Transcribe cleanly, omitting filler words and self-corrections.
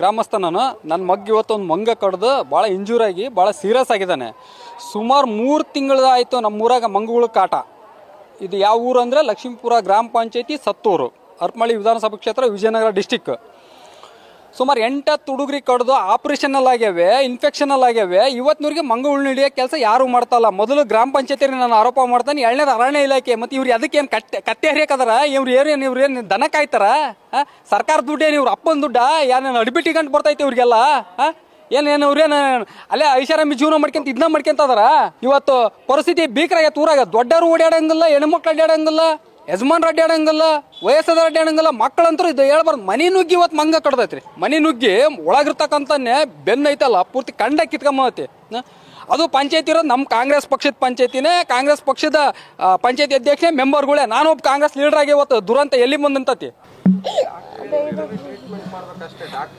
ಗ್ರಾಮಸ್ಥ ನಾನು. ನನ್ನ ಮಗ್ ಇವತ್ತು ಒಂದು ಮಂಗ ಕಡ್ದು ಭಾಳ ಇಂಜೂರ್ ಆಗಿ ಭಾಳ ಸೀರಿಯಸ್ ಆಗಿದ್ದಾನೆ. ಸುಮಾರು 3 ತಿಂಗಳಾಯಿತು ನಮ್ಮೂರಾಗ ಮಂಗಗಳ ಕಾಟ. ಇದು ಯಾವ ಊರು ಅಂದರೆ ಲಕ್ಷ್ಮೀಪುರ ಗ್ರಾಮ ಪಂಚಾಯತಿ ಸತ್ತೂರು, ಹರಪನಹಳ್ಳಿ ವಿಧಾನಸಭಾ ಕ್ಷೇತ್ರ, ವಿಜಯನಗರ ಡಿಸ್ಟಿಕ್. ಸುಮಾರು 8-10 ಹುಡುಗರಿಗೆ ಕಡ್ದು ಆಪ್ರೇಷನಲ್ ಆಗ್ಯಾವೆ, ಇನ್ಫೆಕ್ಷನಲ್ ಆಗ್ಯಾವೆ. ಇವತ್ತಿನವ್ರಿಗೆ ಮಂಗಗಳನ್ನ ಹಿಡಿಯೋ ಕೆಲಸ ಯಾರು ಮಾಡ್ತಾಯಿಲ್ಲ. ಮೊದಲು ಗ್ರಾಮ ಪಂಚಾಯತಿಯಲ್ಲಿ ನಾನು ಆರೋಪ ಮಾಡ್ತಾನೆ, 2ನೇದು ಅರಣ್ಯ ಇಲಾಖೆ. ಮತ್ತು ಇವ್ರು ಅದಕ್ಕೇನು ಕತ್ತೆ ಹರಿಯಕದಾರ? ಇವ್ರೇನು ದನ ಕಾಯ್ತಾರ? ಸರ್ಕಾರ ದುಡ್ಡೇನು ಇವ್ರು ಅಪ್ಪನ ದುಡ್ಡ? ಯಾರೇನು ಅಡ್ಬಿಟ್ಟಿಗಂಟು ಬರ್ತೈತೆ ಇವ್ರಿಗೆಲ್ಲ? ಏನೇನು ಇವ್ರೇನು ಅಲ್ಲೇ ಐಷಾರಾಮಿ ಜೀವನ ಮಾಡ್ಕೊಂತ ಇದನ್ನ ಮಾಡ್ಕೊಂತದಾರ? ಇವತ್ತು ಪರಿಸ್ಥಿತಿ ಭೀಕರಾಗೈತೆ ಊರಾಗ. ದೊಡ್ಡವರು ಓಡಾಡಂಗಿಲ್ಲ, ಹೆಣ್ಮಕ್ಳು ಅಡ್ಡಾಡಂಗಿಲ್ಲ, ಯಜಮಾನ್ರು ಅಡ್ಡಾಡಂಗಿಲ್ಲ, ವಯಸ್ಸಾದ ಅಡ್ಡಾಡಂಗಿಲ್ಲ, ಮಕ್ಕಳಂತರೂ ಇದು ಹೇಳ್ಬಾರ್ದು. ಮನೆ ನುಗ್ಗಿ ಇವತ್ತು ಮಂಗ ಕಡ್ದೈತ್ರಿ. ಮನೆ ನುಗ್ಗಿ ಒಳಗಿರ್ತಕ್ಕಂಥನ್ನೇ ಬೆನ್ನು ಐತಲ್ಲ ಪೂರ್ತಿ ಕಂಡ ಕಿತ್ಕೊಂಬತಿ. ಅದು ಪಂಚಾಯತಿ ಇರೋದು ನಮ್ಮ ಕಾಂಗ್ರೆಸ್ ಪಕ್ಷದ ಪಂಚಾಯತಿನೇ. ಕಾಂಗ್ರೆಸ್ ಪಕ್ಷದ ಪಂಚಾಯತಿ ಅಧ್ಯಕ್ಷ ಮೆಂಬರ್ಗಳೇ. ನಾನೊಬ್ಬ ಕಾಂಗ್ರೆಸ್ ಲೀಡರ್ ಆಗಿ ಇವತ್ತು ದುರಂತ ಎಲ್ಲಿ ಮುಂದಂತತಿ.